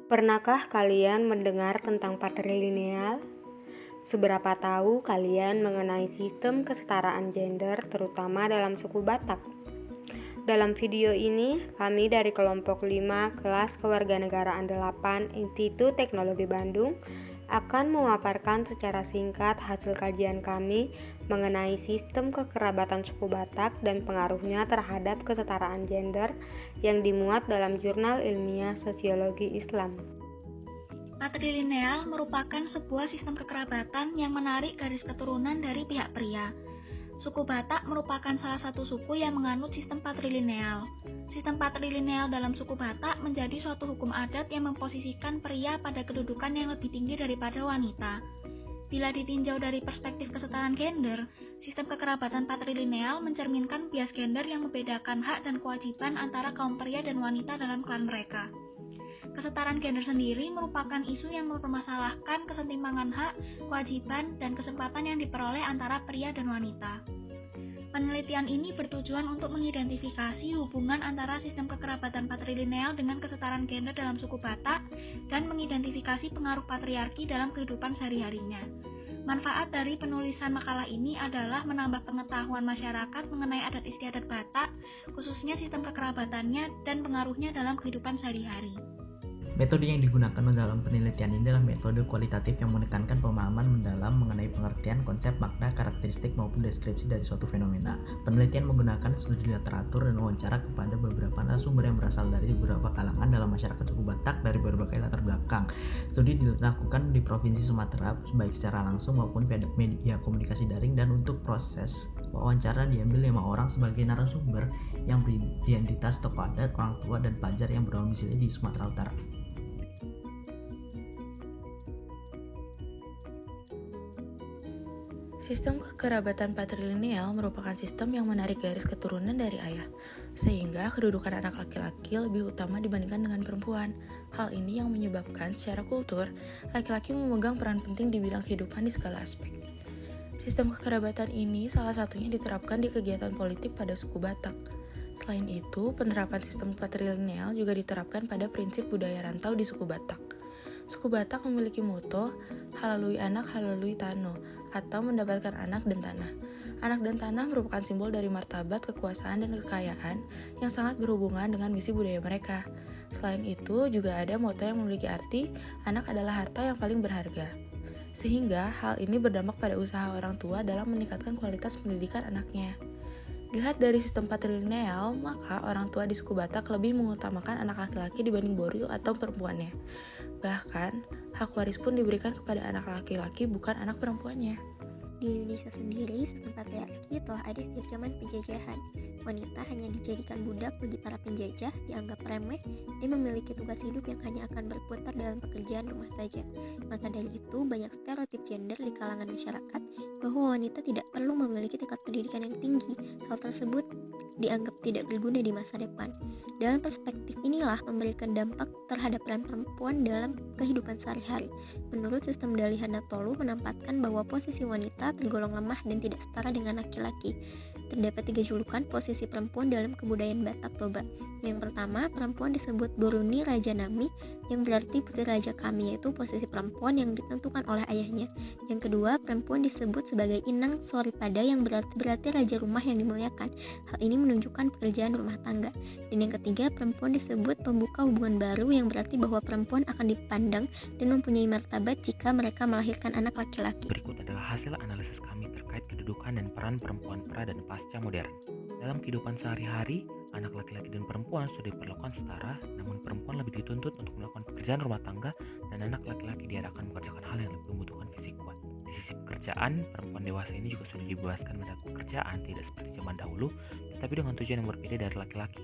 Pernahkah kalian mendengar tentang patrilineal? Seberapa tahu kalian mengenai sistem kesetaraan gender terutama dalam suku Batak? Dalam video ini, kami dari kelompok 5 kelas kewarganegaraan 8 Institut Teknologi Bandung akan memaparkan secara singkat hasil kajian kami mengenai sistem kekerabatan suku Batak dan pengaruhnya terhadap kesetaraan gender yang dimuat dalam jurnal ilmiah Sosiologi Islam. Patrilineal merupakan sebuah sistem kekerabatan yang menarik garis keturunan dari pihak pria. Suku Batak merupakan salah satu suku yang menganut sistem patrilineal. Sistem patrilineal dalam suku Batak menjadi suatu hukum adat yang memposisikan pria pada kedudukan yang lebih tinggi daripada wanita. Bila ditinjau dari perspektif kesetaraan gender, sistem kekerabatan patrilineal mencerminkan bias gender yang membedakan hak dan kewajiban antara kaum pria dan wanita dalam klan mereka. Kesetaraan gender sendiri merupakan isu yang mempermasalahkan kesetimbangan hak, kewajiban, dan kesempatan yang diperoleh antara pria dan wanita. Penelitian ini bertujuan untuk mengidentifikasi hubungan antara sistem kekerabatan patrilineal dengan kesetaraan gender dalam suku Batak dan mengidentifikasi pengaruh patriarki dalam kehidupan sehari-harinya. Manfaat dari penulisan makalah ini adalah menambah pengetahuan masyarakat mengenai adat istiadat Batak, khususnya sistem kekerabatannya dan pengaruhnya dalam kehidupan sehari-hari. Metode yang digunakan dalam penelitian ini adalah metode kualitatif yang menekankan pemahaman mendalam mengenai pengertian, konsep, makna, karakteristik maupun deskripsi dari suatu fenomena. Penelitian menggunakan studi literatur dan wawancara kepada beberapa narasumber yang berasal dari beberapa kalangan dalam masyarakat suku Batak dari berbagai latar belakang. Studi dilakukan di Provinsi Sumatera baik secara langsung maupun media komunikasi daring, dan untuk proses wawancara diambil 5 orang sebagai narasumber yang beridentitas tokoh adat, orang tua, dan pelajar yang berdomisili di Sumatera Utara. Sistem kekerabatan patrilineal merupakan sistem yang menarik garis keturunan dari ayah, sehingga kedudukan anak laki-laki lebih utama dibandingkan dengan perempuan. Hal ini yang menyebabkan secara kultur, laki-laki memegang peran penting di bidang kehidupan di segala aspek. Sistem kekerabatan ini salah satunya diterapkan di kegiatan politik pada suku Batak. Selain itu, penerapan sistem patrilineal juga diterapkan pada prinsip budaya rantau di suku Batak. Suku Batak memiliki moto halalui anak halalui tano, atau mendapatkan anak dan tanah. Anak dan tanah merupakan simbol dari martabat, kekuasaan, dan kekayaan yang sangat berhubungan dengan misi budaya mereka. Selain itu, juga ada moto yang memiliki arti anak adalah harta yang paling berharga. Sehingga hal ini berdampak pada usaha orang tua dalam meningkatkan kualitas pendidikan anaknya. Dilihat dari sistem patrilineal, maka orang tua di suku Batak lebih mengutamakan anak laki-laki dibanding borio atau perempuannya. Bahkan, hak waris pun diberikan kepada anak laki-laki bukan anak perempuannya. Di Indonesia sendiri, sistem patriarki telah ada sejak zaman penjajahan. Wanita hanya dijadikan budak bagi para penjajah, dianggap remeh, dan memiliki tugas hidup yang hanya akan berputar dalam pekerjaan rumah saja. Maka dari itu, banyak stereotip gender di kalangan masyarakat bahwa wanita tidak perlu memiliki tingkat pendidikan yang tinggi. Hal tersebut dianggap tidak berguna di masa depan. Dalam perspektif inilah memberikan dampak terhadap peran perempuan dalam kehidupan sehari-hari. Menurut sistem Dali Hanatolu menempatkan bahwa posisi wanita tergolong lemah dan tidak setara dengan laki-laki. Terdapat 3 julukan posisi perempuan dalam kebudayaan Batak Toba. Yang pertama, perempuan disebut Boruni Raja Nami, yang berarti putri raja kami, yaitu posisi perempuan yang ditentukan oleh ayahnya. Yang kedua, perempuan disebut sebagai Inang Soripada, yang berarti raja rumah yang dimuliakan. Hal ini menunjukkan pekerjaan rumah tangga. Dan yang ketiga, perempuan disebut pembuka hubungan baru, yang berarti bahwa perempuan akan dipandang dan mempunyai martabat jika mereka melahirkan anak laki-laki. Berikut adalah hasil analisis kami terkait kedudukan dan peran perempuan pra dan pasca modern. Dalam kehidupan sehari-hari, anak laki-laki dan perempuan sudah diperlakukan setara, namun perempuan lebih dituntut untuk melakukan pekerjaan rumah tangga dan anak laki-laki diarahkan mengerjakan hal yang lebih membutuhkan fisik kuat. Di sisi pekerjaan, perempuan dewasa ini juga sudah dibebaskan mendapat pekerjaan tidak seperti zaman dahulu, tetapi dengan tujuan yang berbeda dari laki-laki.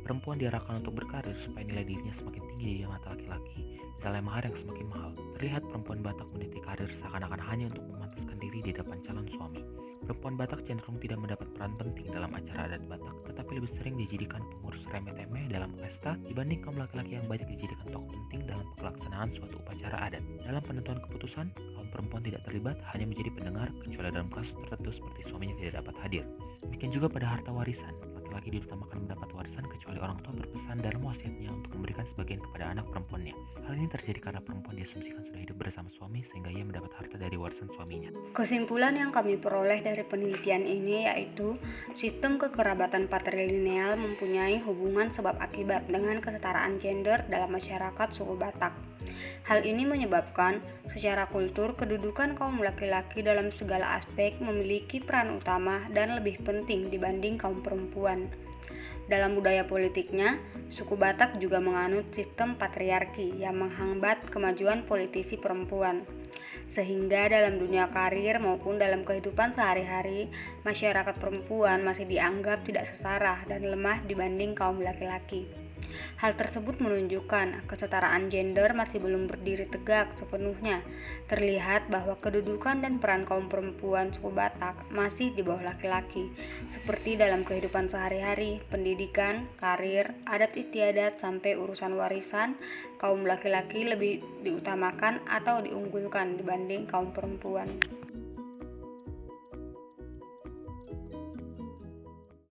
Perempuan diarahkan untuk berkarir supaya nilai dirinya semakin tinggi di mata laki-laki, misalnya mahar yang semakin mahal. Terlihat perempuan Batak meniti karir seakan-akan hanya untuk memantaskan diri di depan calon suami. Perempuan Batak cenderung tidak mendapat peran penting dalam acara adat Batak, tetapi lebih sering dijadikan pengurus remeh-temeh dalam pesta dibanding kaum laki-laki yang banyak dijadikan tokoh penting dalam pelaksanaan suatu upacara adat. Dalam penentuan keputusan, kaum perempuan tidak terlibat, hanya menjadi pendengar, kecuali dalam kasus tertentu seperti suaminya tidak dapat hadir. Demikian juga pada harta warisan, laki-laki diutamakan mendapat warisan kecuali orang tua berpesan dalam wasiatnya untuk memberikan sebagian kepada anak perempuannya. Hal ini terjadi karena perempuan diasumsikan sudah hidup bersama suami sehingga ia mendapat harta dari warisan suaminya. Kesimpulan yang kami peroleh dari penelitian ini yaitu sistem kekerabatan patrilineal mempunyai hubungan sebab akibat dengan kesetaraan gender dalam masyarakat suku Batak. Hal ini menyebabkan secara kultur kedudukan kaum laki-laki dalam segala aspek memiliki peran utama dan lebih penting dibanding kaum perempuan. Dalam budaya politiknya, suku Batak juga menganut sistem patriarki yang menghambat kemajuan politisi perempuan. Sehingga dalam dunia karir maupun dalam kehidupan sehari-hari, masyarakat perempuan masih dianggap tidak setara dan lemah dibanding kaum laki-laki. Hal tersebut menunjukkan kesetaraan gender masih belum berdiri tegak sepenuhnya. Terlihat bahwa kedudukan dan peran kaum perempuan suku Batak masih di bawah laki-laki, seperti dalam kehidupan sehari-hari, pendidikan, karir, adat istiadat, sampai urusan warisan. Kaum laki-laki lebih diutamakan atau diunggulkan dibanding kaum perempuan.